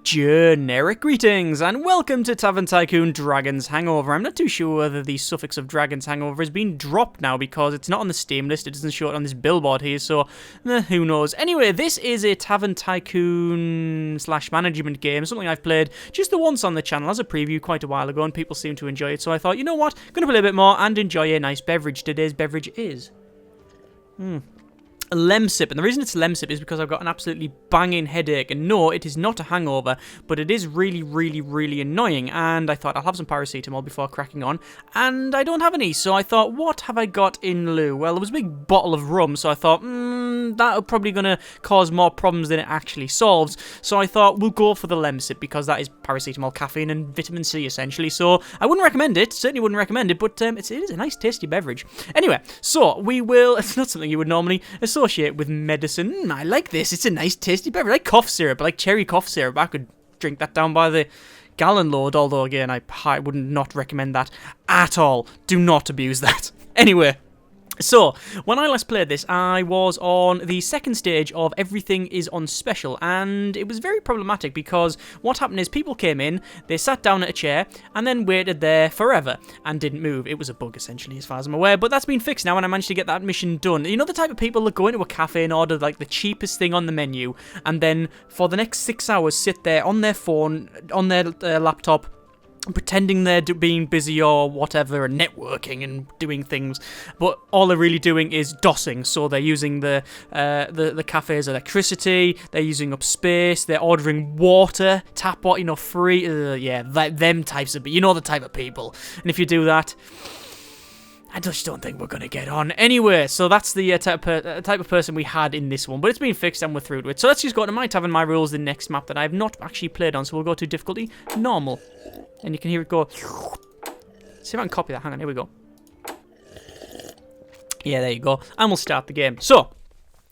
Generic greetings and welcome to Tavern Tycoon Dragon's Hangover. I'm not too sure whether the suffix of Dragon's Hangover has been dropped now because it's not on the Steam list, it doesn't show it on this billboard here, so who knows. Anyway, this is a Tavern Tycoon / management game, something I've played just the once on the channel as a preview quite a while ago and people seem to enjoy it, so I thought, you know what, I'm going to play a bit more and enjoy a nice beverage. Today's beverage is a lemsip, and the reason it's lemsip is because I've got an absolutely banging headache, and no, it is not a hangover, but it is really annoying, and I thought I'll have some paracetamol before cracking on, and I don't have any, so I thought, what have I got in lieu? Well, there was a big bottle of rum, so I thought, that'll probably gonna cause more problems than it actually solves, so I thought, we'll go for the lemsip, because that is paracetamol, caffeine, and vitamin C, essentially, so I wouldn't recommend it, certainly wouldn't recommend it, but it is a nice tasty beverage. Anyway, so we will, it's not something you would normally associate with medicine. I like this. It's a nice tasty beverage. I like cough syrup. I like cherry cough syrup. I could drink that down by the gallon load, although again, I would not recommend that at all. Do not abuse that. Anyway, so, when I last played this, I was on the second stage of Everything is on Special, and it was very problematic because what happened is people came in, they sat down at a chair, and then waited there forever, and didn't move. It was a bug, essentially, as far as I'm aware, but that's been fixed now, and I managed to get that mission done. You know the type of people that go into a cafe and order, like, the cheapest thing on the menu, and then, for the next 6 hours, sit there on their phone, on their laptop, pretending they're being busy or whatever and networking and doing things, but all they're really doing is dossing. So they're using the cafe's electricity, they're using up space, they're ordering water, tap water, free. Yeah, them types of, you know the type of people. And if you do that, I just don't think we're going to get on. Anyway, so that's the type of person we had in this one. But it's been fixed and we're through to it. So let's just go to My Tavern, My Rules, the next map that I have not actually played on. So we'll go to difficulty, normal. And you can hear it go. See if I can copy that. Hang on, here we go. Yeah, there you go. And we'll start the game. So,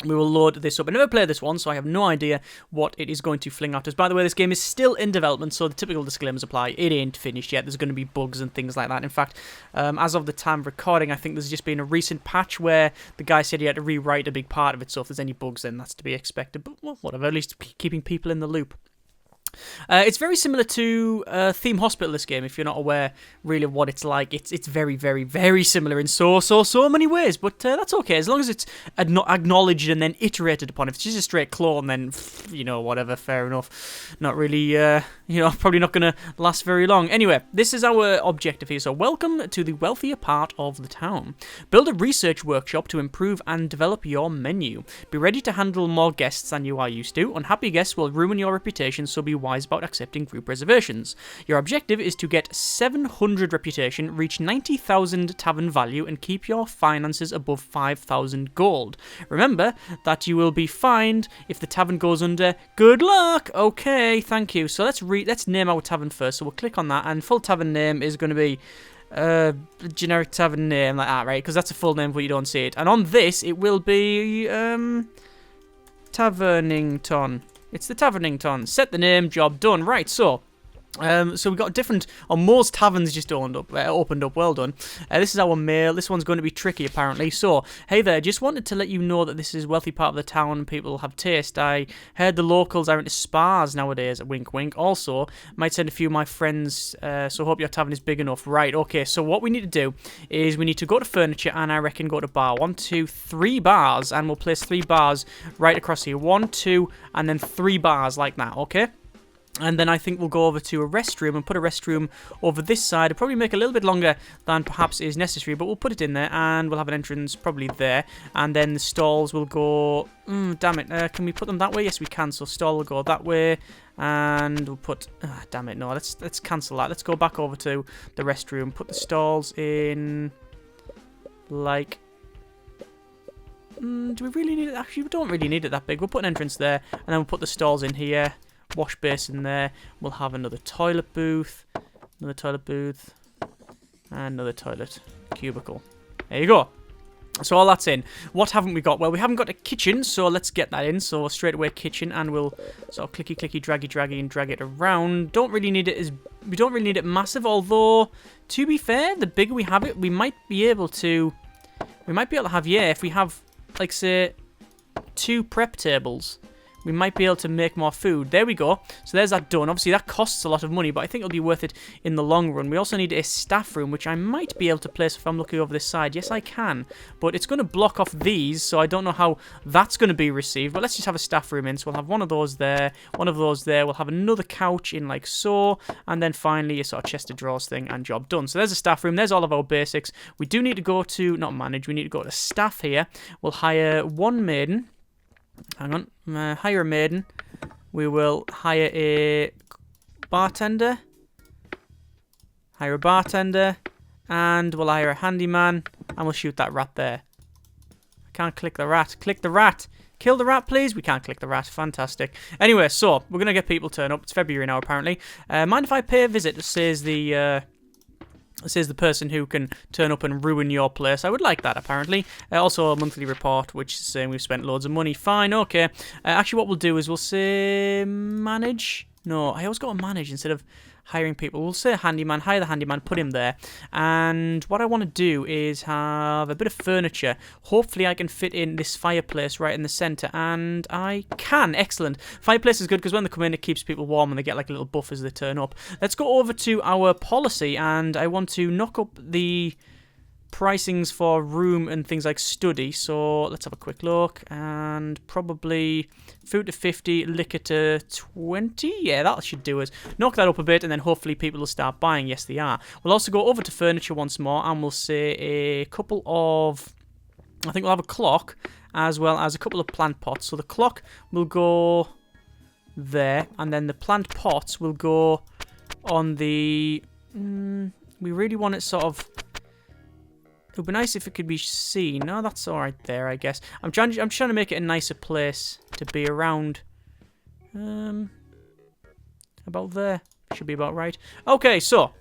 we will load this up. I never played this one, so I have no idea what it is going to fling out us. By the way, this game is still in development, so the typical disclaimers apply. It ain't finished yet. There's going to be bugs and things like that. In fact, as of the time of recording, I think there's just been a recent patch where the guy said he had to rewrite a big part of it, so if there's any bugs, then that's to be expected. But, well, whatever, at least keeping people in the loop. It's very similar to Theme Hospital, this game, if you're not aware really of what it's like. It's very similar in so many ways, but that's okay, as long as it's acknowledged and then iterated upon. If it's just a straight clone, then, whatever, fair enough. Not really, probably not going to last very long. Anyway, this is our objective here, so welcome to the wealthier part of the town. Build a research workshop to improve and develop your menu. Be ready to handle more guests than you are used to. Unhappy guests will ruin your reputation, so be wise about accepting group reservations. Your objective is to get 700 reputation, reach 90,000 tavern value, and keep your finances above 5,000 gold. Remember that you will be fined if the tavern goes under. Good luck! Okay, thank you. So let's name our tavern first. So we'll click on that, and full tavern name is going to be generic tavern name like that, right? Because that's a full name, but you don't see it. And on this, it will be Tavernington. It's the Tavernington. Set the name, job done. Right, so we've got different, Moore's Taverns just opened up, well done. This is our mail. This one's going to be tricky, apparently. So, hey there, just wanted to let you know that this is a wealthy part of the town. People have taste. I heard the locals are into spas nowadays. Wink, wink. Also, might send a few of my friends, so hope your tavern is big enough. Right, okay, so what we need to do is we need to go to furniture and I reckon go to bar. 1, 2, 3 bars, and we'll place 3 bars right across here. 1, 2, and then 3 bars like that, okay? And then I think we'll go over to a restroom and put a restroom over this side. It'll probably make a little bit longer than perhaps is necessary, but we'll put it in there and we'll have an entrance probably there. And then the stalls will go... damn it. Can we put them that way? Yes, we can. So stall will go that way. And we'll put... damn it. No, let's cancel that. Let's go back over to the restroom. Put the stalls in... like... do we really need it? Actually, we don't really need it that big. We'll put an entrance there. And then we'll put the stalls in here. Wash basin there. We'll have another toilet booth, and another toilet cubicle. There you go. So all that's in. What haven't we got? Well, we haven't got a kitchen, so let's get that in. So straight away kitchen, and we'll sort of clicky, draggy, and drag it around. Don't really need it massive. Although, to be fair, the bigger we have it, we might be able to have, yeah, if we have, like, say, 2 prep tables. we might be able to make more food. There we go. So there's that done. Obviously, that costs a lot of money, but I think it'll be worth it in the long run. We also need a staff room, which I might be able to place if I'm looking over this side. Yes, I can. But it's going to block off these, so I don't know how that's going to be received. But let's just have a staff room in. So we'll have one of those there, one of those there. We'll have another couch in like so. And then finally, a sort of chest of drawers thing and job done. So there's a staff room. There's all of our basics. We do need to go to, not manage, we need to go to staff here. We'll hire one maiden. Hang on, hire a maiden. We will hire a bartender. Hire a bartender. And we'll hire a handyman. And we'll shoot that rat there. I can't click the rat. Click the rat. Kill the rat, please. We can't click the rat. Fantastic. Anyway, so we're going to get people turn up. It's February now, apparently. Mind if I pay a visit? Says the person who can turn up and ruin your place. I would like that, apparently. Also, a monthly report, which is saying we've spent loads of money. Fine, okay. Actually, what we'll do is we'll say manage. No, I always got to manage instead of hiring people. We'll say handyman, hire the handyman, put him there. And what I want to do is have a bit of furniture. Hopefully I can fit in this fireplace right in the centre. And I can. Excellent. Fireplace is good because when they come in, it keeps people warm and they get like a little buff as they turn up. Let's go over to our policy, and I want to knock up the pricings for room and things like study. So let's have a quick look, and probably food to 50, liquor to 20. Yeah, that should do us. Knock that up a bit, and then hopefully people will start buying. Yes, they are. We'll also go over to furniture once more, and we'll say a couple of, I think we'll have a clock as well as a couple of plant pots. So the clock will go there, and then the plant pots will go on the, we really want it sort of, it would be nice if it could be seen. No, that's all right there, I guess. I'm trying to make it a nicer place to be around. About there. Should be about right. Okay, so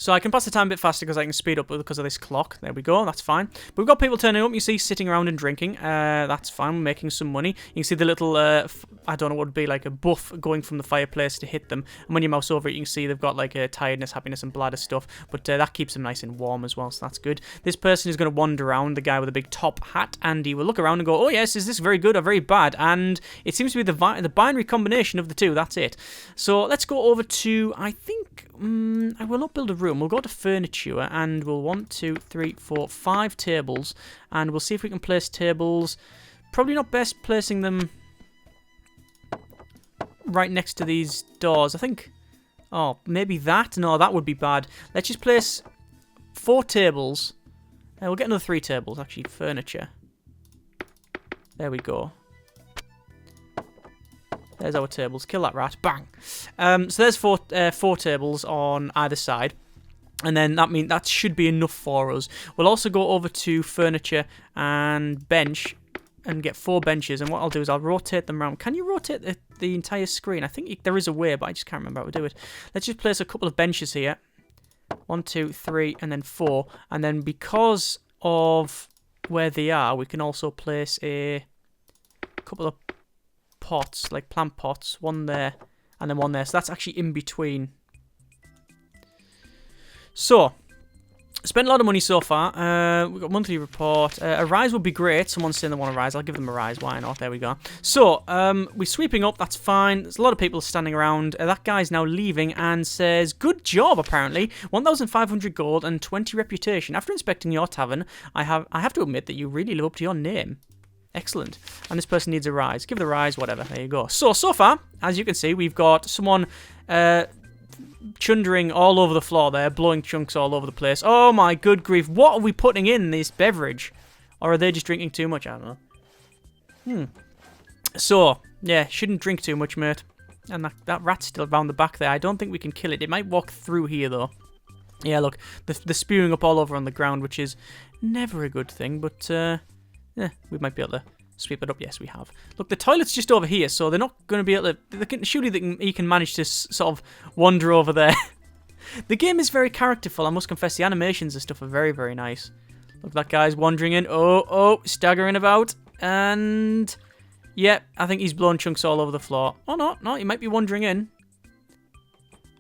I can pass the time a bit faster because I can speed up because of this clock. There we go, that's fine. But we've got people turning up, you see, sitting around and drinking. That's fine, we're making some money. You can see the little, I don't know what would be, like a buff going from the fireplace to hit them. And when you mouse over it, you can see they've got like a tiredness, happiness, and bladder stuff. But that keeps them nice and warm as well, so that's good. This person is going to wander around, the guy with the big top hat, and he will look around and go, oh yes, is this very good or very bad? And it seems to be the binary combination of the two, that's it. So let's go over to, I think, I will not build a room. We'll go to furniture, and we'll 1, 2, 3, 4, 5 tables, and we'll see if we can place tables. Probably not best placing them right next to these doors. I think, oh, maybe that? No, that would be bad. Let's just place 4 tables. We'll get another 3 tables, actually, furniture. There we go. There's our tables. Kill that rat. Bang. So there's 4 tables on either side. And then that should be enough for us. We'll also go over to furniture and bench and get 4 benches. And what I'll do is I'll rotate them around. Can you rotate the entire screen? I think there is a way, but I just can't remember how to do it. Let's just place a couple of benches here. 1, 2, 3, and then 4. And then because of where they are, we can also place a couple of pots, like plant pots, one there and then one there. So that's actually in between. So, spent a lot of money so far. We've got monthly report. A rise would be great. Someone's saying they want a rise. I'll give them a rise. Why not? There we go. So, we're sweeping up. That's fine. There's a lot of people standing around. That guy's now leaving and says, good job, apparently. 1,500 gold and 20 reputation. After inspecting your tavern, I have to admit that you really live up to your name. Excellent. And this person needs a rise. Give the rise, whatever. There you go. So far, as you can see, we've got someone chundering all over the floor there, blowing chunks all over the place. Oh my good grief. What are we putting in this beverage? Or are they just drinking too much? I don't know. So, yeah, shouldn't drink too much, mate. And that rat's still around the back there. I don't think we can kill it. It might walk through here, though. Yeah, look. The spewing up all over on the ground, which is never a good thing, but yeah, we might be able to sweep it up. Yes, we have. Look, the toilet's just over here, so they're not going to be able to... Surely he can manage to sort of wander over there. The game is very characterful, I must confess. The animations and stuff are very, very nice. Look, that guy's wandering in. Oh, staggering about. And... yeah, I think he's blown chunks all over the floor. Oh, no, he might be wandering in.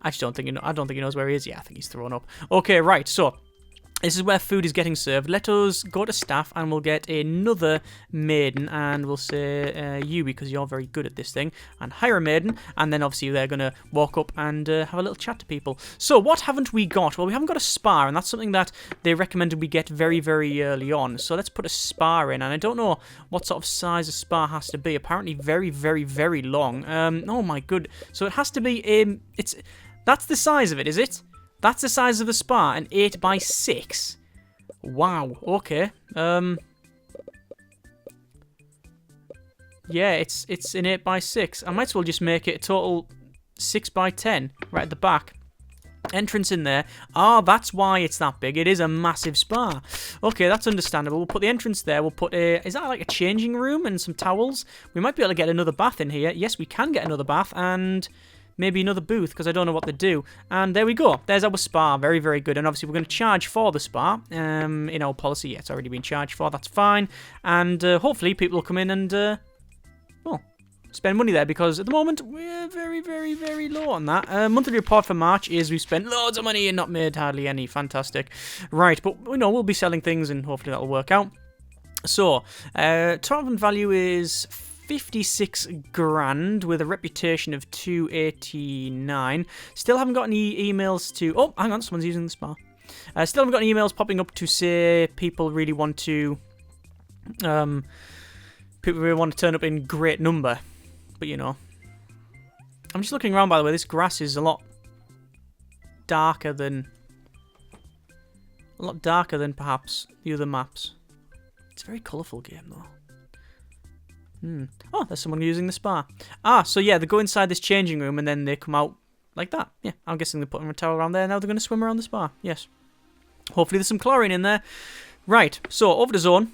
I don't think he knows where he is. Yeah, I think he's thrown up. Okay, right, so... This is where food is getting served. Let us go to staff and we'll get another maiden and we'll say you because you're very good at this thing and hire a maiden and then obviously they're going to walk up and have a little chat to people. So what haven't we got? Well, we haven't got a spa and that's something that they recommended we get very, very early on. So let's put a spa in and I don't know what sort of size a spa has to be. Apparently very, very, very long. Oh my good. So it has to be, that's the size of it, is it? That's the size of a spa, an 8x6. Wow, okay. Yeah, it's an 8x6. I might as well just make it a total 6x10 right at the back. Entrance in there. Ah, that's why it's that big. It is a massive spa. Okay, that's understandable. We'll put the entrance there. We'll put is that like a changing room and some towels? We might be able to get another bath in here. Yes, we can get another bath and maybe another booth because I don't know what they do. And there we go. There's our spa. Very, very good. And obviously we're going to charge for the spa. In our policy, yeah, it's already been charged for. That's fine. And hopefully people will come in and, well, spend money there because at the moment we're very, very, very low on that. Monthly report for March is we've spent loads of money and not made hardly any. Fantastic. Right, but you know, we'll be selling things and hopefully that'll work out. So, total value is 56 grand with a reputation of 289. Still haven't got any emails to... Oh, hang on, someone's using the spa. Still haven't got any emails popping up to say people really want to... people really want to turn up in great number. But, you know. I'm just looking around, by the way. This grass is a lot darker than... perhaps the other maps. It's a very colourful game, though. Oh, there's someone using the spa. Ah, so yeah, they go inside this changing room and then they come out like that. Yeah, I'm guessing they're putting a towel around there. Now they're going to swim around the spa. Yes. Hopefully there's some chlorine in there. Right, so over to zone.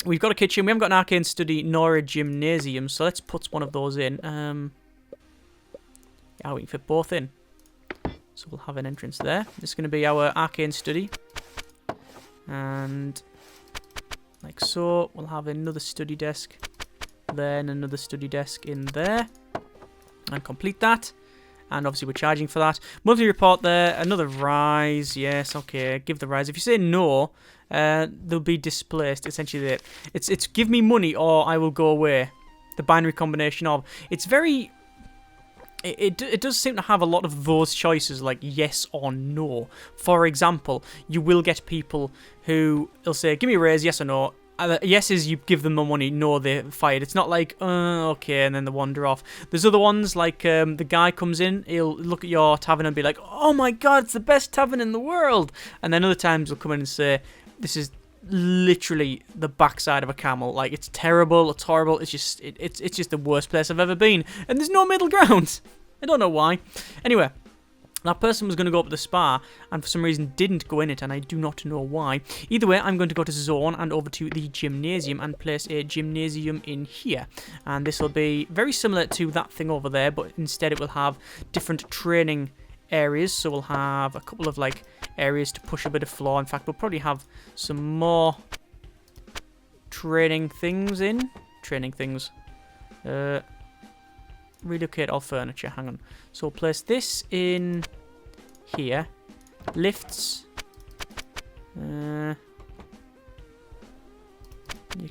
We've got a kitchen. We haven't got an arcane study nor a gymnasium, so let's put one of those in. Yeah, we can fit both in. So we'll have an entrance there. This is going to be our arcane study. And like so, we'll have another study desk. Then another study desk in there and complete that, and obviously we're charging for that. Monthly report there, another rise. Yes, okay, give the rise. If you say no, they'll be displaced. Essentially, it's give me money or I will go away. The binary combination of it's very. It does seem to have a lot of those choices like yes or no. For example, you will get people who will say give me a raise, yes or no. Yes is you give them the money, no they're fired. It's not like, okay, and then they wander off. There's other ones like the guy comes in, he'll look at your tavern and be like, oh my god, it's the best tavern in the world. And then other times he'll come in and say, this is literally the backside of a camel. Like, it's terrible, it's horrible, it's just it's just the worst place I've ever been. And there's no middle ground. I don't know why. Anyway. That person was going to go up to the spa and for some reason didn't go in it and I do not know why. Either way, I'm going to go to zone and over to the gymnasium and place a gymnasium in here. And this will be very similar to that thing over there, but instead it will have different training areas. So we'll have a couple of like areas to push a bit of floor. In fact, we'll probably have some more training things in. Relocate all furniture. Hang on. So we'll place this in here. Lifts. You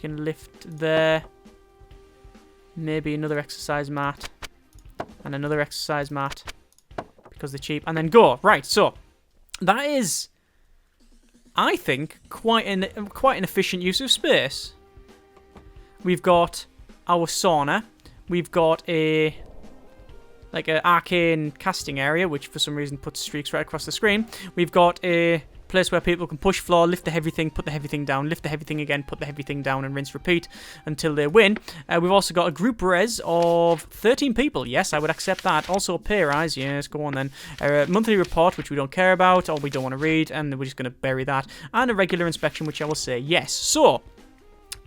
can lift there. Maybe another exercise mat. And another exercise mat. Because they're cheap. And then go. Right, so that is, I think, quite an efficient use of space. We've got our sauna. We've got an arcane casting area, which for some reason puts streaks right across the screen. We've got a place where people can push floor, lift the heavy thing, put the heavy thing down, lift the heavy thing again, put the heavy thing down, and rinse repeat until they win. We've also got a group res of 13 people. Yes, I would accept that. Also a pay rise. Yes, go on then. Monthly report, which we don't care about or we don't want to read, and we're just going to bury that. And a regular inspection, which I will say yes. So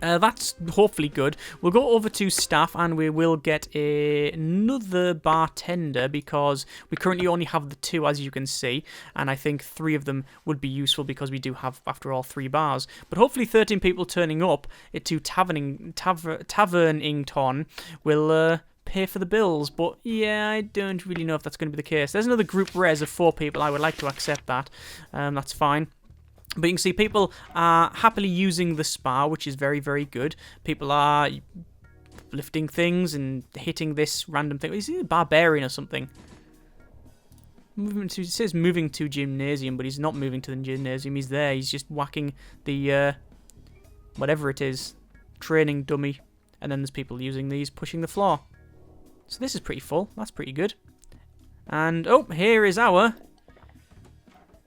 that's hopefully good. We'll go over to staff and we will get another bartender because we currently only have the 2, as you can see, and I think 3 of them would be useful because we do have, after all, 3 bars. But hopefully 13 people turning up to Tavernington will pay for the bills, but yeah, I don't really know if that's going to be the case. There's another group res of 4 people. I would like to accept that. That's fine. But you can see people are happily using the spa, which is very, very good. People are lifting things and hitting this random thing. Is he a barbarian or something? It says moving to gymnasium, but he's not moving to the gymnasium. He's there. He's just whacking the, whatever it is, training dummy. And then there's people using these, pushing the floor. So this is pretty full. That's pretty good. And, oh, here is our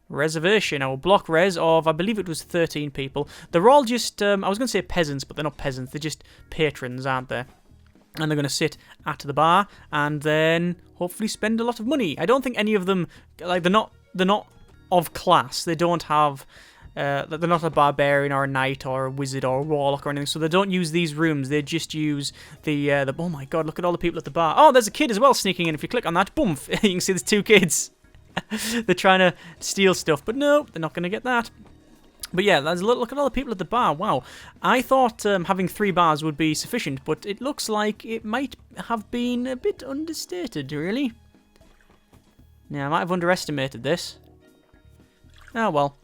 reservation, our block res of, I believe it was 13 people. They're all just, I was going to say peasants, but they're not peasants. They're just patrons, aren't they? And they're going to sit at the bar and then hopefully spend a lot of money. I don't think any of them, like, they're not of class. They don't have, they're not a barbarian or a knight or a wizard or a warlock or anything. So they don't use these rooms. They just use the oh my god, look at all the people at the bar. Oh, there's a kid as well sneaking in. If you click on that, boom, you can see there's 2 kids. They're trying to steal stuff, but no, they're not going to get that. But yeah, look at all the people at the bar. Wow. I thought having 3 bars would be sufficient, but it looks like it might have been a bit understated, really. Yeah, I might have underestimated this. Oh, well.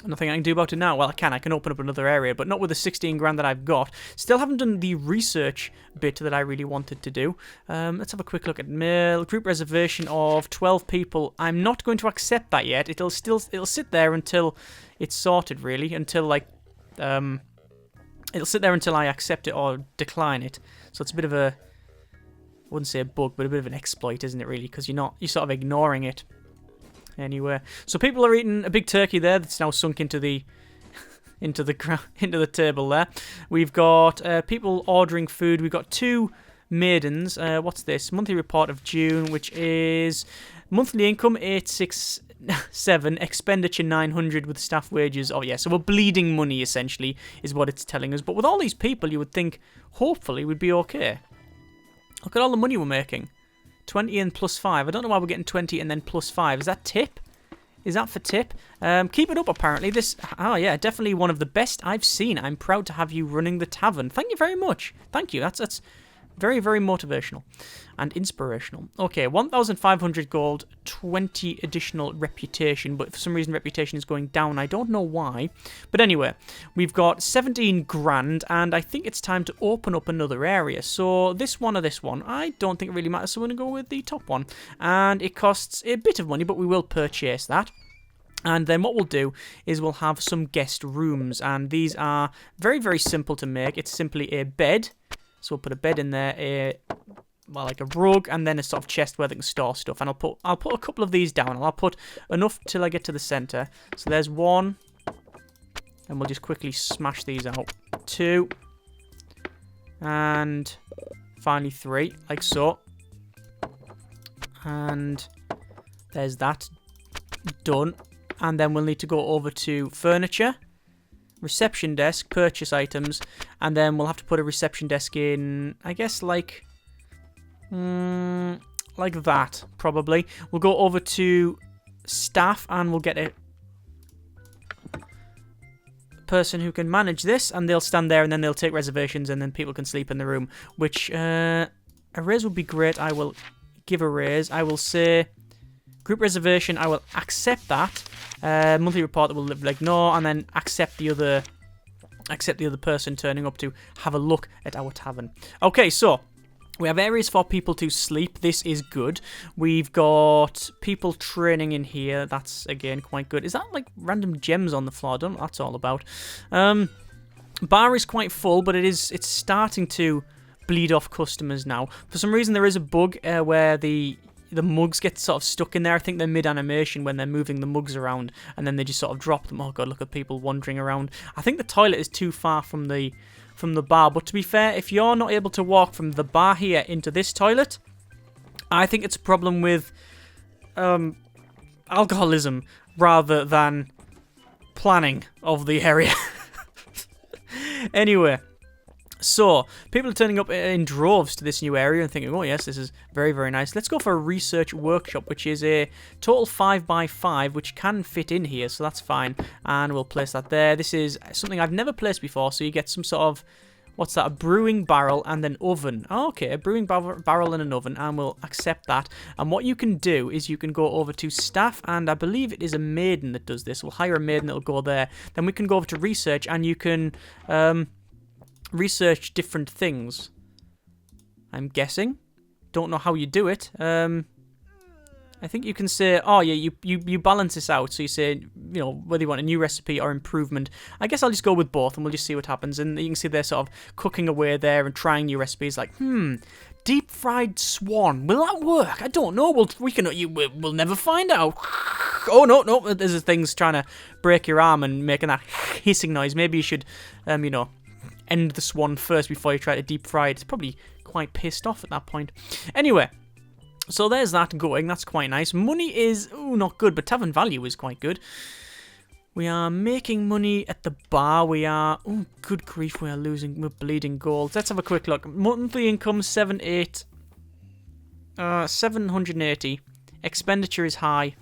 Nothing I can do about it now. Well, I can open up another area, but not with the 16 grand that I've got. Still haven't done the research bit that I really wanted to do. Let's have a quick look at mail. Group reservation of 12 people. I'm not going to accept that yet. It'll sit there until it's sorted, really. It'll sit there until I accept it or decline it. So it's a bit of a, I wouldn't say a bug, but a bit of an exploit, isn't it, really? Because you're sort of ignoring it. Anyway, so people are eating a big turkey there that's now sunk into the into the table there. We've got people ordering food. We've got 2 maidens. What's this? Monthly report of June, which is monthly income 867, expenditure 900 with staff wages. Oh yeah, so we're bleeding money essentially is what it's telling us. But with all these people, you would think hopefully we'd be okay. Look at all the money we're making. 20 and plus 5. I don't know why we're getting 20 and then plus 5. Is that tip? Is that for tip? Keep it up, apparently. Oh, yeah, definitely one of the best I've seen. I'm proud to have you running the tavern. Thank you very much. Thank you. That's very, very motivational and inspirational. Okay, 1,500 gold, 20 additional reputation, but for some reason reputation is going down. I don't know why. But anyway, we've got 17 grand, and I think it's time to open up another area. So this one or this one, I don't think it really matters, so we're going to go with the top one. And it costs a bit of money, but we will purchase that. And then what we'll do is we'll have some guest rooms, and these are very, very simple to make. It's simply a bed. So we'll put a bed in there, like a rug, and then a sort of chest where they can store stuff. And I'll put a couple of these down, and I'll put enough till I get to the center. So there's 1, and we'll just quickly smash these out. 2, and finally 3, like so. And there's that done. And then we'll need to go over to furniture. Reception desk, purchase items, and then we'll have to put a reception desk in, I guess, like that, probably. We'll go over to staff, and we'll get a person who can manage this, and they'll stand there, and then they'll take reservations, and then people can sleep in the room, which, a raise would be great. I will give a raise. I will say group reservation, I will accept that. Monthly report that will ignore, and then accept the other person turning up to have a look at our tavern. Okay, so we have areas for people to sleep. This is good. We've got people training in here. That's again quite good. Is that like random gems on the floor? I don't know what that's all about. Bar is quite full, but it's starting to bleed off customers now. For some reason, there is a bug where the mugs get sort of stuck in there. I think they're mid-animation when they're moving the mugs around, and then they just sort of drop them. Oh god, look at people wandering around. I think the toilet is too far from the bar, but to be fair, if you're not able to walk from the bar here into this toilet, I think it's a problem with alcoholism rather than planning of the area. Anyway, so people are turning up in droves to this new area and thinking, oh yes, this is very, very nice. Let's go for a research workshop, which is a total 5x5, which can fit in here, so that's fine. And we'll place that there. This is something I've never placed before, so you get some sort of What's that? A brewing barrel and an oven. Oh, okay, a brewing barrel and an oven, and we'll accept that. And what you can do is you can go over to staff, and I believe it is a maiden that does this. We'll hire a maiden that'll go there. Then we can go over to research, and you can research different things. I'm guessing. Don't know how you do it. I think you can say, oh yeah, you balance this out. So you say, you know, whether you want a new recipe or improvement. I guess I'll just go with both, and we'll just see what happens. And you can see they're sort of cooking away there and trying new recipes. Like, deep fried swan. Will that work? I don't know. We'll never find out. Oh no, there's things trying to break your arm and making that hissing noise. Maybe you should, you know, end the swan first before you try to deep fry it. It's probably quite pissed off at that point. Anyway. So there's that going. That's quite nice. Money is, not good, but tavern value is quite good. We are making money at the bar. We are, good grief, we're bleeding gold. Let's have a quick look. Monthly income, 780. Expenditure is high.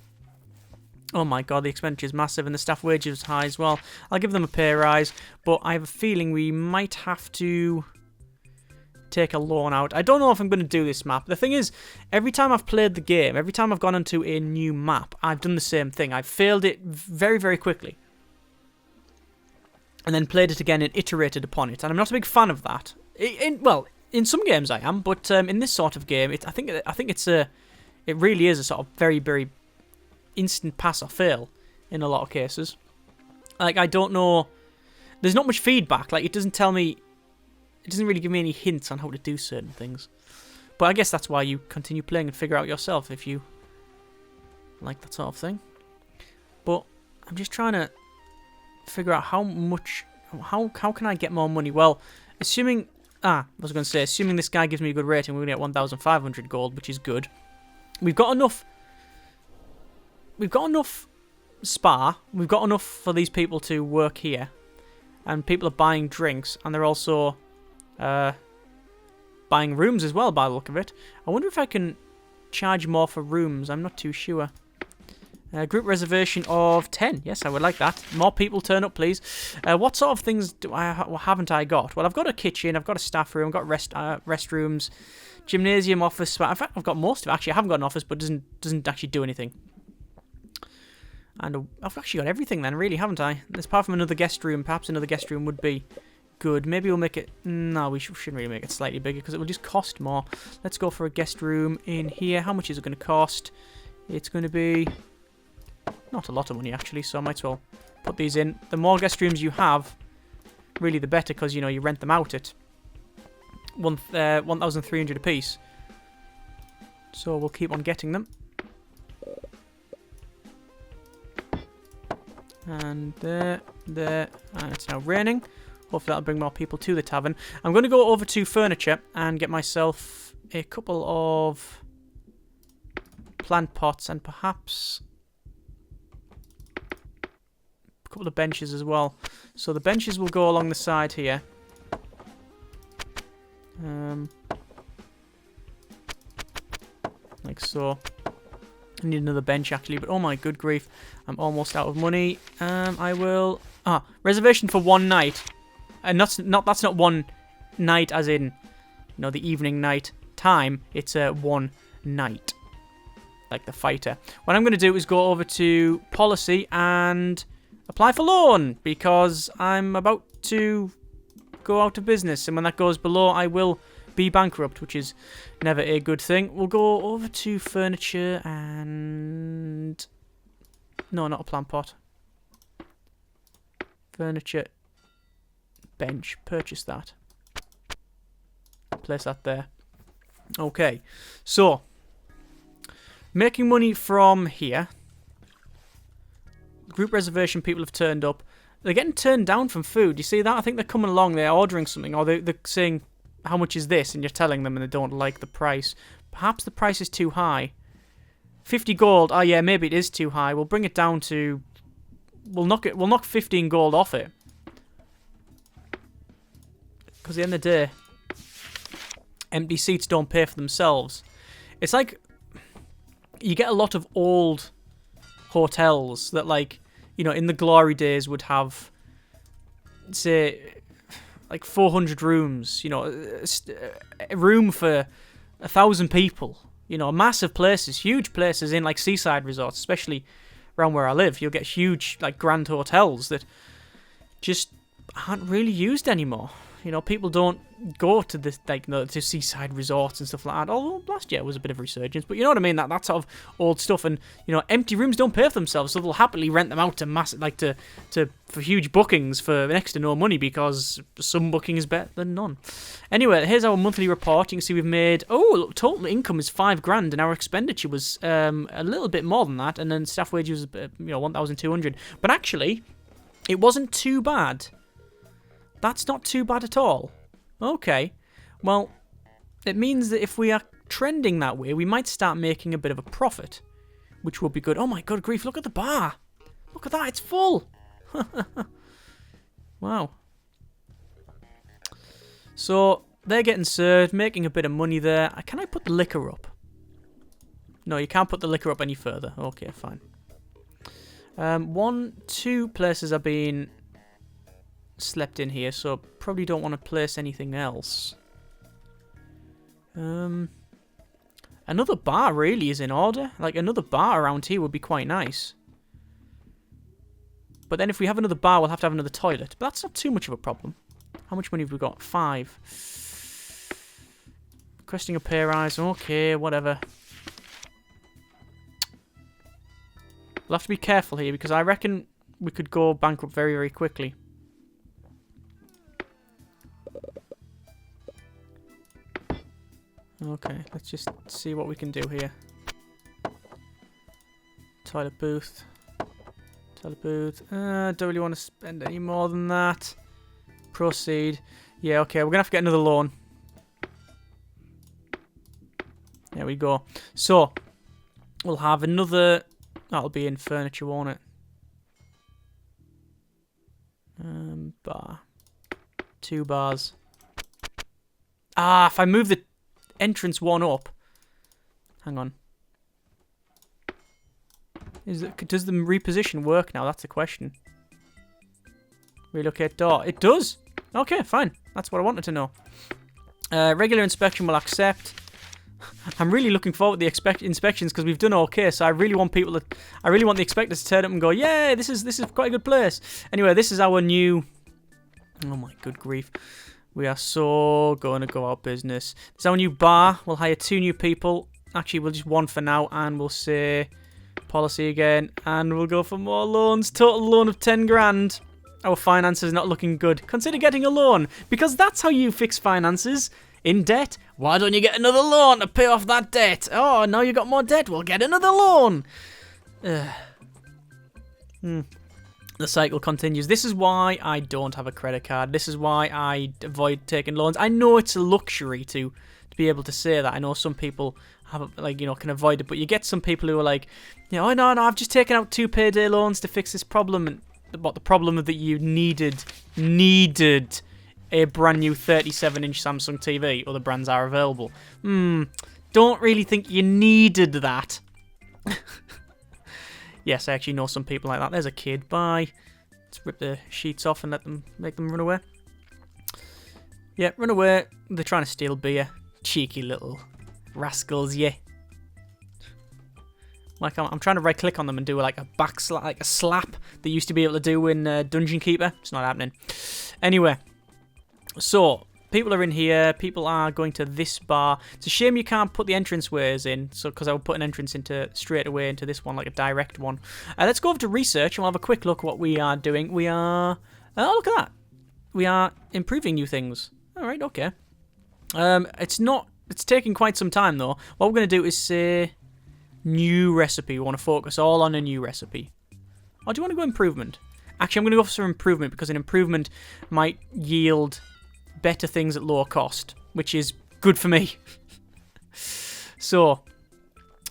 Oh my god, the expenditure is massive, and the staff wages is high as well. I'll give them a pay rise, but I have a feeling we might have to take a loan out. I don't know if I'm going to do this map. The thing is, every time I've played the game, every time I've gone onto a new map, I've done the same thing. I've failed it very, very quickly. And then played it again and iterated upon it. And I'm not a big fan of that. In some games I am, but in this sort of game, I think it really is a sort of very, very instant pass or fail in a lot of cases. Like, I don't know. There's not much feedback. Like, it doesn't tell me. It doesn't really give me any hints on how to do certain things. But I guess that's why you continue playing and figure out yourself if you like that sort of thing. But I'm just trying to figure out how can I get more money? Well, assuming assuming this guy gives me a good rating, we're going to get 1,500 gold, which is good. We've got enough spa. We've got enough for these people to work here. And people are buying drinks, and they're also buying rooms as well, by the look of it. I wonder if I can charge more for rooms. I'm not too sure. Group reservation of 10. Yes, I would like that. More people turn up, please. What sort of things haven't I got? Well, I've got a kitchen. I've got a staff room. I've got restrooms, gymnasium, office, spa. In fact, I've got most of it. Actually, I haven't got an office, but doesn't actually do anything. And I've actually got everything then, really, haven't I? Apart from another guest room. Perhaps another guest room would be good. Maybe we'll make it. No, we shouldn't really make it slightly bigger because it will just cost more. Let's go for a guest room in here. How much is it going to cost? It's going to be not a lot of money actually, so I might as well put these in. The more guest rooms you have, really the better, because you know you rent them out at 1,300 a piece. So we'll keep on getting them. And there, and it's now raining. Hopefully that'll bring more people to the tavern. I'm going to go over to furniture and get myself a couple of plant pots and perhaps a couple of benches as well. So the benches will go along the side here. Like so. I need another bench actually, but oh my good grief, I'm almost out of money. I will reservation for one night, and that's not one night as in, you know, the evening night time. It's one night, like the fighter. What I'm going to do is go over to policy and apply for loan because I'm about to go out of business, and when that goes below, I will be bankrupt, which is never a good thing. We'll go over to furniture and no, not a plant pot. Furniture bench. Purchase that. Place that there. Okay, so making money from here. Group reservation people have turned up. They're getting turned down from food. You see that? I think they're coming along. They're ordering something, or they're saying, how much is this? And you're telling them and they don't like the price. Perhaps the price is too high. 50 gold. Oh yeah, maybe it is too high. We'll bring it down to... We'll knock 15 gold off it. Because at the end of the day, empty seats don't pay for themselves. It's like you get a lot of old hotels that, like, you know, in the glory days would have, say, like 400 rooms. You know, a room for 1,000 people. You know, massive places, huge places in like seaside resorts, especially around where I live. You'll get huge like grand hotels that just aren't really used anymore. You know, people don't go to this to seaside resorts and stuff like that. Although last year was a bit of a resurgence, but you know what I mean. That sort of old stuff, and you know, empty rooms don't pay for themselves, so they'll happily rent them out to for huge bookings for next to no money because some booking is better than none. Anyway, here's our monthly report. You can see we've made total income is $5,000, and our expenditure was a little bit more than that, and then staff wages was 1,200. But actually, it wasn't too bad. That's not too bad at all. Okay. Well, it means that if we are trending that way, we might start making a bit of a profit, which will be good. Oh my god, grief, look at the bar. Look at that, it's full. Wow. So, they're getting served, making a bit of money there. Can I put the liquor up? No, you can't put the liquor up any further. Okay, fine. 2 places are being slept in here, so probably don't want to place anything else. Another bar really is in order. Like, another bar around here would be quite nice. But then if we have another bar, we'll have to have another toilet. But that's not too much of a problem. How much money have we got? 5. Requesting a pay rise. Okay, whatever. We'll have to be careful here, because I reckon we could go bankrupt very, very quickly. Okay, let's just see what we can do here. Toilet booth. Toilet booth. Don't really want to spend any more than that. Proceed. Yeah, okay, we're going to have to get another loan. There we go. So, we'll have another... That'll be in furniture, won't it? Bar. 2 bars. Ah, if I move the entrance one up. Hang on. Does the reposition work now? That's the question. Relocate door. It does. Okay, fine. That's what I wanted to know. Regular inspection will accept. I'm really looking forward to the inspections because we've done okay. So I really want people to. I really want the inspectors to turn up and go, "Yay! This is quite a good place." Anyway, this is our new. Oh my good grief. We are so going to go out of business. It's our new bar. We'll hire 2 new people. Actually, we'll just 1 for now, and we'll say policy again, and we'll go for more loans. Total loan of 10 grand. Our finances are not looking good. Consider getting a loan, because that's how you fix finances. In debt? Why don't you get another loan to pay off that debt? Oh, now you got more debt. We'll get another loan. The cycle continues. This is why I don't have a credit card. This is why I avoid taking loans. I know it's a luxury to be able to say that. I know some people have, can avoid it, but you get some people who are like, oh no, I've just taken out 2 payday loans to fix this problem. And the problem that you needed a brand new 37-inch Samsung TV. Other brands are available. Don't really think you needed that. Yes, I actually know some people like that. There's a kid. Bye. Let's rip the sheets off and make them run away. Yeah, run away. They're trying to steal beer. Cheeky little rascals, yeah. Like, I'm trying to right-click on them and do like a like a slap that you used to be able to do in Dungeon Keeper. It's not happening. Anyway, so people are in here. People are going to this bar. It's a shame you can't put the entranceways in, so because I would put an entrance straight away into this one, like a direct one. Let's go over to research and we'll have a quick look at what we are doing. We are... Oh, look at that. We are improving new things. All right, okay. It's taking quite some time, though. What we're going to do is say new recipe. We want to focus all on a new recipe. Or do you want to go improvement? Actually, I'm going to go for some improvement because an improvement might yield better things at lower cost, which is good for me. So,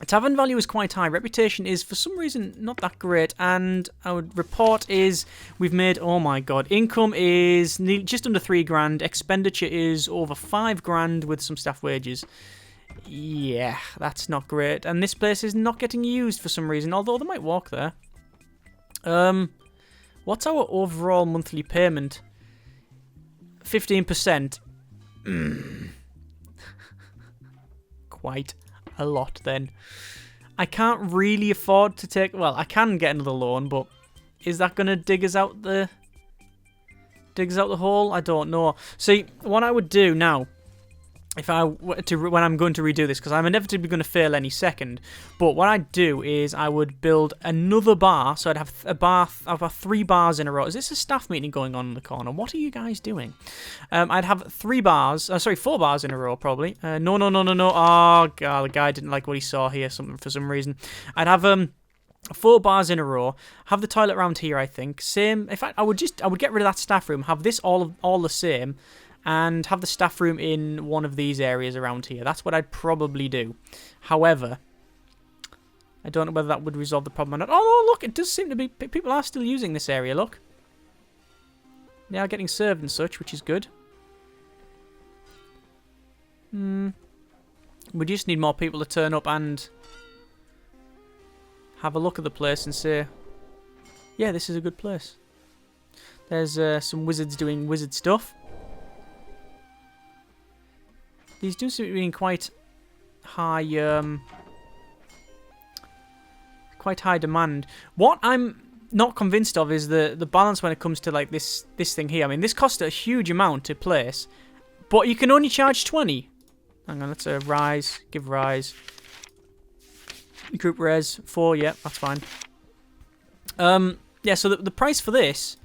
tavern value is quite high. Reputation is, for some reason, not that great. And our report is, we've made, oh my god, income is just under 3 grand. Expenditure is over 5 grand with some staff wages. Yeah, that's not great. And this place is not getting used for some reason, although they might walk there. What's our overall monthly payment? 15%. Quite a lot then. I can't really afford to take... Well, I can get another loan, but is that going to dig us out the hole? I don't know. See, what I would do now, if I were to, when I'm going to redo this, because I'm inevitably going to fail any second, but what I'd do is I would build another bar, so I'd have I'd have 3 bars in a row. Is this a staff meeting going on in the corner? What are you guys doing? I'd have 4 bars in a row, probably. No. Oh, God, the guy didn't like what he saw here for some reason. I'd have 4 bars in a row, have the toilet around here, I think. Same, in fact, I would get rid of that staff room, have this all the same, and have the staff room in one of these areas around here. That's what I'd probably do. However, I don't know whether that would resolve the problem or not. Oh, look, it does seem to be... People are still using this area, look. They are getting served and such, which is good. We just need more people to turn up and have a look at the place and say, yeah, this is a good place. There's some wizards doing wizard stuff. These do seem to be in quite high demand. What I'm not convinced of is the balance when it comes to like this thing here. I mean, this costs a huge amount to place, but you can only charge 20. Hang on, let's rise, give rise. Group res 4, yeah, that's fine. Yeah, so the price for this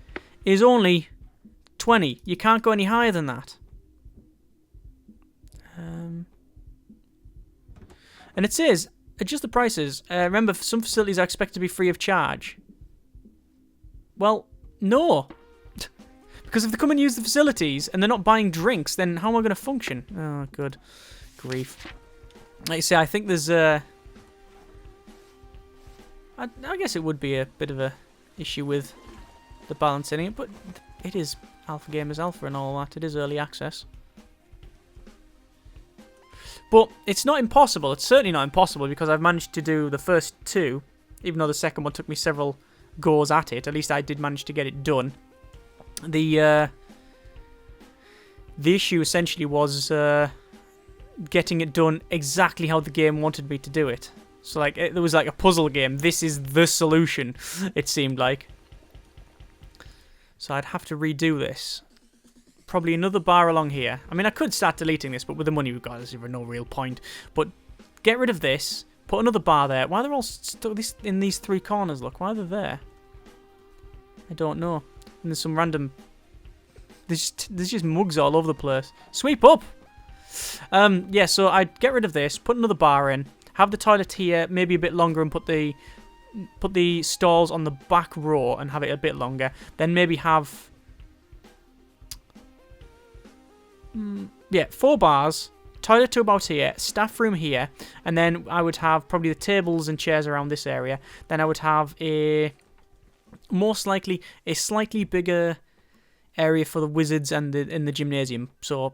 is only 20. You can't go any higher than that. And it says, adjust the prices. Remember, some facilities are expected to be free of charge. Well, no. Because if they come and use the facilities and they're not buying drinks, then how am I going to function? Oh, good grief. Like you say, I think there's I guess it would be a bit of a issue with the balancing it, but it is Alpha Gamers Alpha and all that. It is early access. But it's not impossible. It's certainly not impossible because I've managed to do the first 2, even though the second one took me several goes at it. At least I did manage to get it done. The issue essentially was getting it done exactly how the game wanted me to do it. So like there was like a puzzle game. This is the solution, it seemed like. So I'd have to redo this. Probably another bar along here. I mean, I could start deleting this, but with the money we've got, there's no real point. But get rid of this. Put another bar there. Why are they all stuck in these 3 corners? Look, why are they there? I don't know. And there's some random... There's just mugs all over the place. Sweep up! Yeah, so I'd get rid of this. Put another bar in. Have the toilet here, maybe a bit longer, and put the stalls on the back row and have it a bit longer. Then maybe have... yeah, 4 bars, toilet to about here, staff room here, and then I would have probably the tables and chairs around this area. Then I would have most likely a slightly bigger area for the wizards and in the gymnasium. So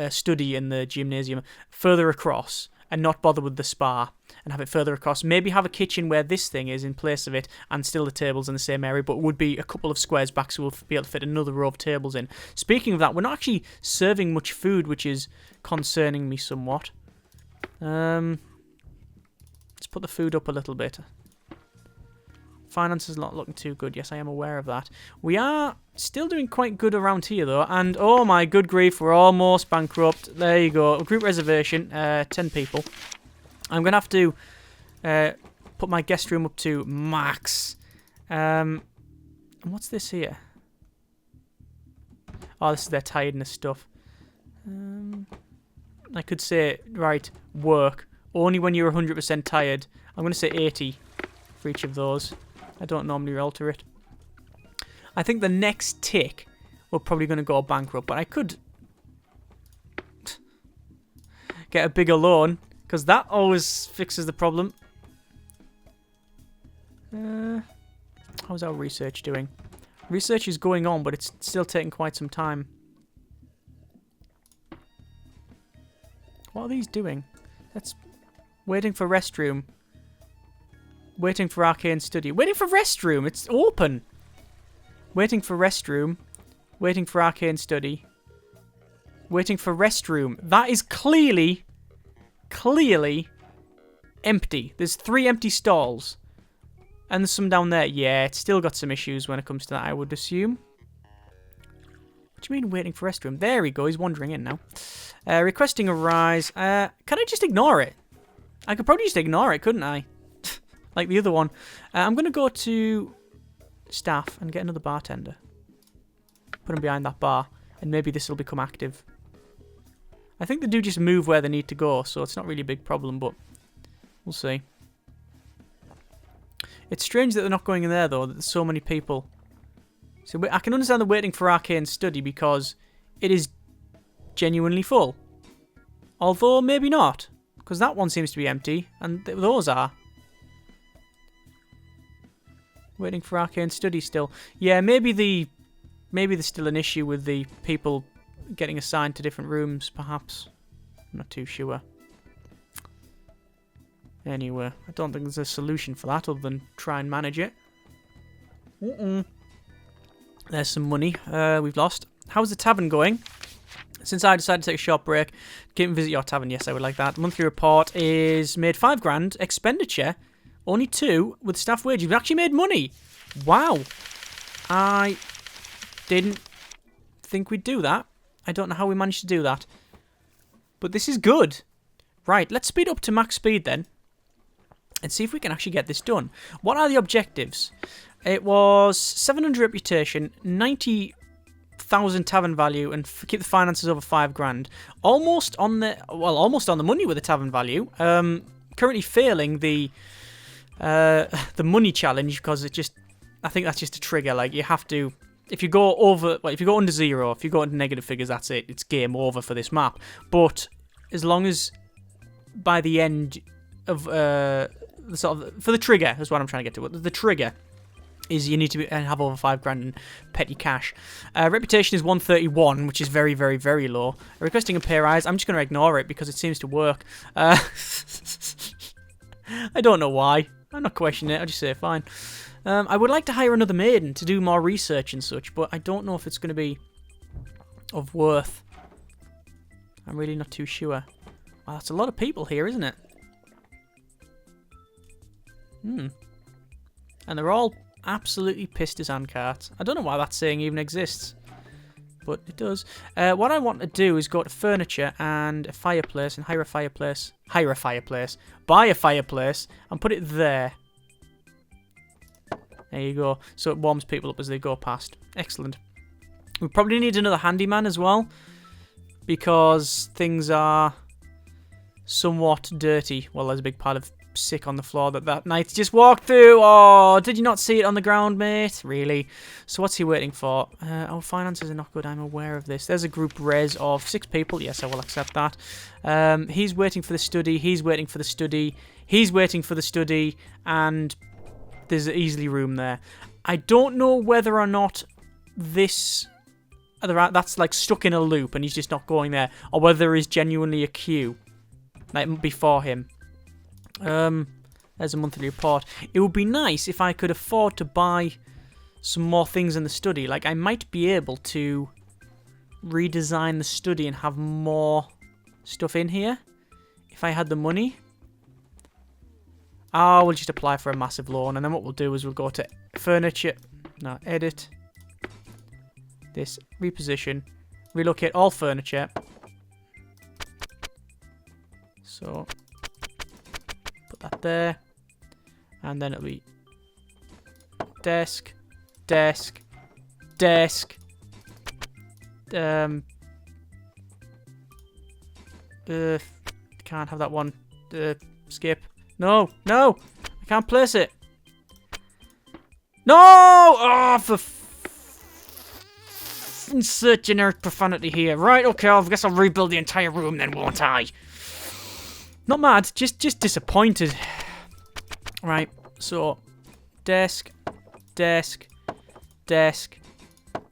study in the gymnasium further across and not bother with the spa and have it further across. Maybe have a kitchen where this thing is in place of it and still the tables in the same area, but would be a couple of squares back so we'll be able to fit another row of tables in. Speaking of that, we're not actually serving much food, which is concerning me somewhat. Let's put the food up a little bit. Finance is not looking too good. Yes, I am aware of that. We are still doing quite good around here, though. And, oh my good grief, we're almost bankrupt. There you go. Group reservation, 10 people. I'm going to have to put my guest room up to max. And what's this here? Oh, this is their tiredness stuff. I could say, right, work. Only when you're 100% tired. I'm going to say 80 for each of those. I don't normally alter it. I think the next tick we're probably going to go bankrupt, but I could get a bigger loan because that always fixes the problem. How's our research doing? Research is going on, but it's still taking quite some time. What are these doing? That's waiting for restroom. Waiting for arcane study. Waiting for restroom. It's open. Waiting for restroom. Waiting for arcane study. Waiting for restroom. That is clearly empty. There's 3 empty stalls. And there's some down there. Yeah, it's still got some issues when it comes to that, I would assume. What do you mean waiting for restroom? There we go. He's wandering in now. Requesting a rise. Can I just ignore it? I could probably just ignore it, couldn't I? Like the other one. I'm going to go to staff and get another bartender. Put him behind that bar. And maybe this will become active. I think they do just move where they need to go, so it's not really a big problem, but we'll see. It's strange that they're not going in there, though, that there's so many people. So I can understand they're waiting for Arcane Study because it is genuinely full. Although, maybe not, because that one seems to be empty, and those are. Waiting for Arcane Study still. Yeah, maybe there's still an issue with the people getting assigned to different rooms, perhaps. I'm not too sure. Anyway, I don't think there's a solution for that other than try and manage it. There's some money we've lost. How's the tavern going? Since I decided to take a short break, come and visit your tavern. Yes, I would like that. Monthly report is made 5 grand. Expenditure, only 2 with staff wages. We've actually made money. Wow. I didn't think we'd do that. I don't know how we managed to do that. But this is good. Right, let's speed up to max speed then. And see if we can actually get this done. What are the objectives? It was 700 reputation, 90,000 tavern value, and keep the finances over 5 grand. Almost on the money with the tavern value. Currently failing the money challenge because I think that's just a trigger. Like you have to, if you go over, if you go under 0, if you go into negative figures, that's it. It's game over for this map. But as long as by the end of for the trigger is what I'm trying to get to. The trigger is you need to have over 5 grand in petty cash. Reputation is 131, which is very, very, very low. Requesting a pay rise, I'm just going to ignore it because it seems to work. I don't know why. I'm not questioning it. I'll just say fine. I would like to hire another maiden to do more research and such, but I don't know if it's going to be of worth. I'm really not too sure. Wow, that's a lot of people here, isn't it? And they're all absolutely pissed as handcarts. I don't know why that saying even exists, but it does. What I want to do is go to furniture and a fireplace and hire a fireplace, buy a fireplace and put it there. There you go. So it warms people up as they go past. Excellent. We probably need another handyman as well because things are somewhat dirty. Well, there's a big pile of sick on the floor that knight just walked through. Oh, did you not see it on the ground, mate? Really? So what's he waiting for? Our finances are not good. I'm aware of this. There's a group res of 6 people. Yes, I will accept that. He's waiting for the study. He's waiting for the study. He's waiting for the study. And there's easily room there. I don't know whether or not that's like stuck in a loop and he's just not going there, or whether there is genuinely a queue like before him. There's a monthly report. It would be nice if I could afford to buy some more things in the study. Like, I might be able to redesign the study and have more stuff in here if I had the money. Oh, we'll just apply for a massive loan, and then what we'll do is we'll go to furniture. No, edit. This, reposition, relocate all furniture. So that there, and then it'll be desk. Can't have that one. Skip. No, I can't place it. No! Oh, for insert generic profanity here. Right, okay, I guess I'll rebuild the entire room then, won't I? Not mad, just disappointed. Right, so desk.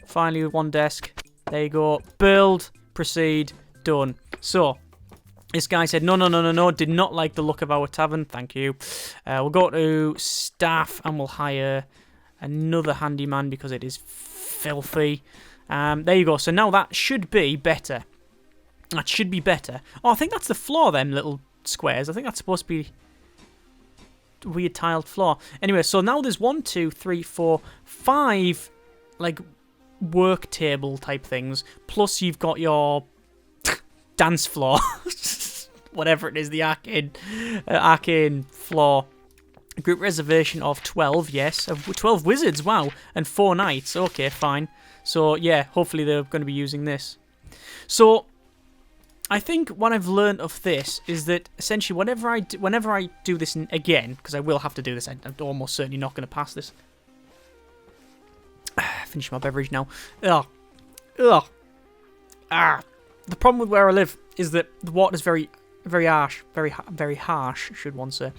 Finally with one desk. There you go. Build, proceed, done. So this guy said no, did not like the look of our tavern. Thank you. We'll go to staff and we'll hire another handyman because it is filthy. There you go. So now that should be better. That should be better. Oh, I think that's the floor, them little squares. I think that's supposed to be weird tiled floor. Anyway, so now there's 1, 2, 3, 4, 5, like, work table type things. Plus you've got your dance floor. Whatever it is, the arcane floor. Group reservation of 12, yes. 12 wizards, wow. And 4 knights. Okay, fine. So, yeah, hopefully they're going to be using this. So, I think what I've learned of this is that essentially whenever I do this again, because I will have to do this, I'm almost certainly not going to pass this. Finish my beverage now. Ugh. Ugh. Ah. The problem with where I live is that the water's very harsh. Very harsh, should one say.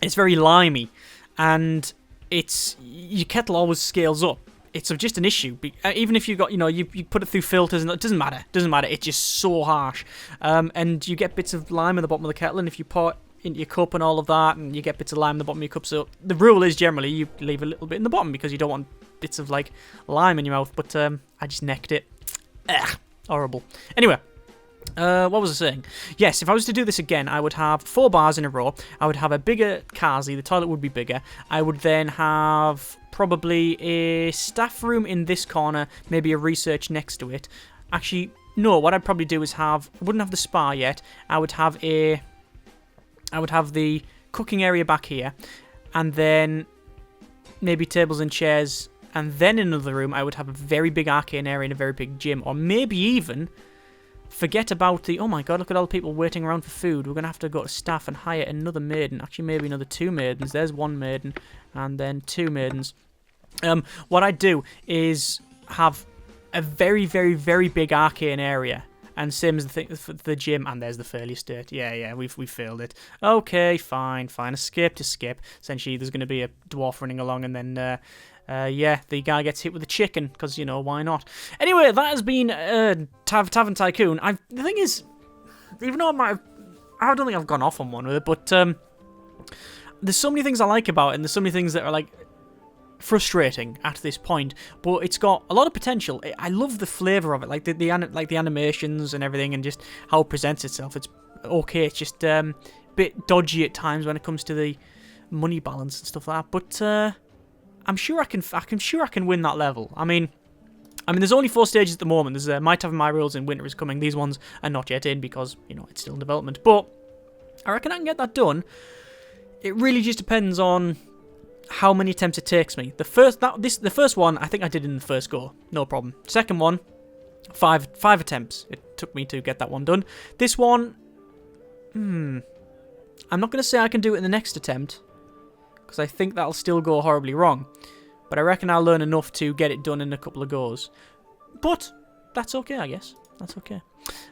It's very limey, and your kettle always scales up. It's just an issue. Even if you got, you put it through filters, and it doesn't matter. It's just so harsh. And you get bits of lime at the bottom of the kettle, and if you pour it into your cup and all of that, and you get bits of lime at the bottom of your cup. So the rule is generally you leave a little bit in the bottom because you don't want bits of like lime in your mouth. But I just necked it. Ugh, horrible. Anyway. What was I saying? Yes, if I was to do this again, I would have 4 bars in a row. I would have a bigger Kazi. The toilet would be bigger. I would then have probably a staff room in this corner, maybe a research next to it. Actually, no, what I'd probably do is I wouldn't have the spa yet. I would have the cooking area back here, and then maybe tables and chairs, and then in another room I would have a very big arcane area and a very big gym, or maybe even forget about oh my god, look at all the people waiting around for food. We're going to have to go to staff and hire another maiden. Actually, maybe another 2 maidens. There's 1 maiden and then 2 maidens. What I'd do is have a very, very, very big arcane area. And same as the gym. And there's the failure state. Yeah, we've failed it. Okay, fine. Escape to skip. Essentially, there's going to be a dwarf running along, and then yeah, the guy gets hit with a chicken, because, why not? Anyway, that has been Tavern Tycoon. The thing is, even though I don't think I've gone off on one with it, but there's so many things I like about it, and there's so many things that are, like, frustrating at this point, but it's got a lot of potential. I love the flavour of it, like the animations and everything, and just how it presents itself. It's okay. It's just a bit dodgy at times when it comes to the money balance and stuff like that, but I'm sure I can win that level. I mean, there's only 4 stages at the moment. There's My Tavern, My Rules, and Winter is coming. These ones are not yet in because, it's still in development. But I reckon I can get that done. It really just depends on how many attempts it takes me. The first one, I think I did in the first go. No problem. Second one, 5 attempts. It took me to get that one done. This one, I'm not going to say I can do it in the next attempt, because I think that'll still go horribly wrong. But I reckon I'll learn enough to get it done in a couple of goes. But that's okay, I guess. That's okay.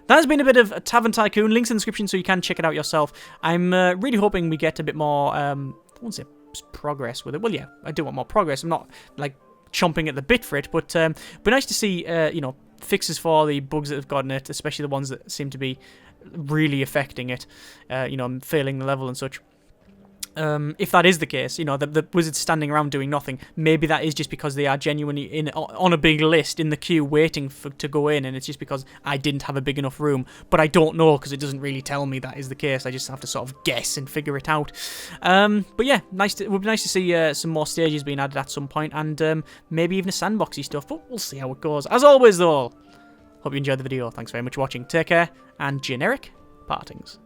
That has been a bit of a Tavern Tycoon. Links in the description so you can check it out yourself. I'm really hoping we get a bit more, I won't say progress with it. Well, yeah, I do want more progress. I'm not, like, chomping at the bit for it. But it'd be nice to see, fixes for the bugs that have gotten it, especially the ones that seem to be really affecting it, failing the level and such. If that is the case, the wizards standing around doing nothing, maybe that is just because they are genuinely on a big list in the queue waiting to go in, and it's just because I didn't have a big enough room. But I don't know, because it doesn't really tell me that is the case. I just have to sort of guess and figure it out. But yeah, it would be nice to see some more stages being added at some point, and maybe even a sandboxy stuff, but we'll see how it goes. As always, though, hope you enjoyed the video. Thanks very much for watching. Take care, and generic partings.